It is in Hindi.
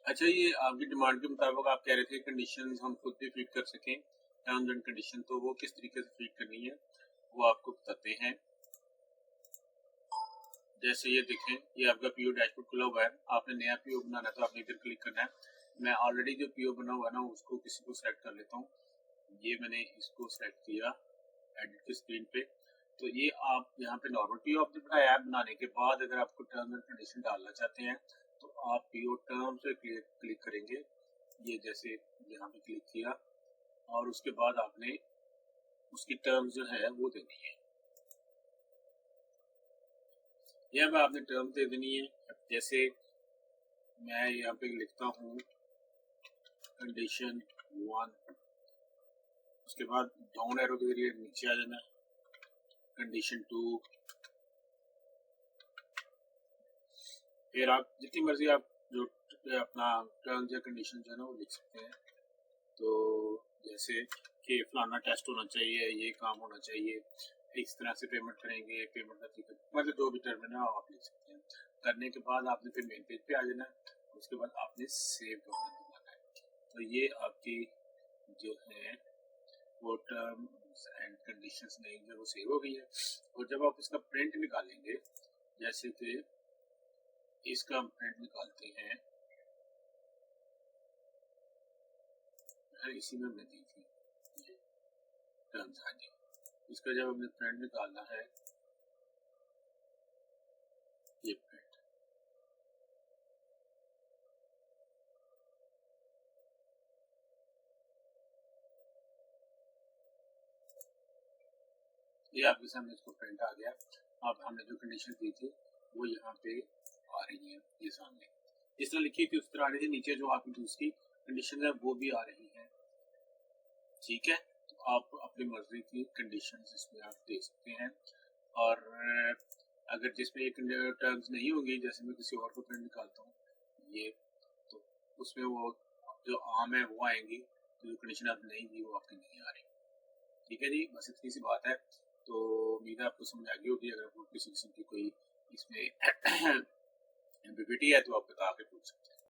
अच्छा, ये आपकी डिमांड के मुताबिक आप कह रहे थे कंडीशंस हम खुद भी फिट कर सकें, टर्म्स एंड कंडीशन, तो वो किस तरीके से फिट करनी है वो आपको बताते हैं। जैसे ये देखें, ये आपका पीओ डैशबोर्ड खुला हुआ है, आपने नया पीओ बनाना है तो आपने इधर क्लिक करना है। मैं ऑलरेडी जो पीओ बना हुआ है ना उसको किसी को सेलेक्ट कर लेता हूँ। ये मैंने इसको सेलेक्ट किया एडिट की स्क्रीन पे। तो ये आप यहाँ पे नॉर्मल पीओ आपने बनाया है, बनाने के बाद अगर आपको टर्म एंड कंडीशन डालना चाहते हैं तो आप पीओ टर्म से क्लिक करेंगे। ये जैसे यहाँ पे क्लिक किया और उसके बाद आपने उसकी टर्म जो है वो देनी है। यहाँ पे आपने टर्म दे देनी है। जैसे मैं यहाँ पे लिखता हूँ कंडीशन 1, उसके बाद डाउन एरो के जरिए नीचे आ जाना, कंडीशन 2, फिर आप जितनी मर्जी आप जो अपना टर्म्स या कंडीशन जो है ना वो लिख सकते हैं। तो जैसे कि फलाना टेस्ट होना चाहिए, ये काम होना चाहिए, इस तरह से पेमेंट करेंगे, पेमेंट का तरीका, मतलब जो भी टर्म है ना आप लिख सकते हैं। करने के बाद आपने फिर मेन पेज पे आ जाना है, उसके बाद आपने सेव करना है। तो ये आपकी जो है वो टर्म्स एंड कंडीशंस में जो वो सेव हो गई है। और जब आप इसका प्रिंट निकालेंगे, जैसे कि इसका हम प्रिंट निकालते हैं, इसी में हमने दी थी टर्म्स। हाँ जी, इसका जब हमने प्रिंट निकालना है, ये प्रिंट, ये आपके सामने इसको प्रिंट आ गया। अब हमने जो कंडीशन दी थी वो यहाँ पे आ रही है, ये सामने जिस तरह लिखी थी उस तरह आ रही थी। नीचे जो आपकी दूसरी कंडीशन है वो भी आ रही है। ठीक है, तो आप अपनी मर्जी की कंडीशन इसमें आप दे सकते हैं। और अगर जिसमें एक टर्म्स नहीं होंगी, जैसे मैं किसी और को प्रिंट निकालता हूँ ये, तो उसमें वो जो आम है वो आएंगी, तो जो कंडीशन आप नहीं दी वो आपकी नहीं आ रही। ठीक है जी, बस इतनी सी बात है। तो उम्मीद है आपको समझ आ गई होगी। अगर आपको किसी किस्म की कोई इसमें एम्बिग्युइटी है तो आप बता के पूछ सकते हैं।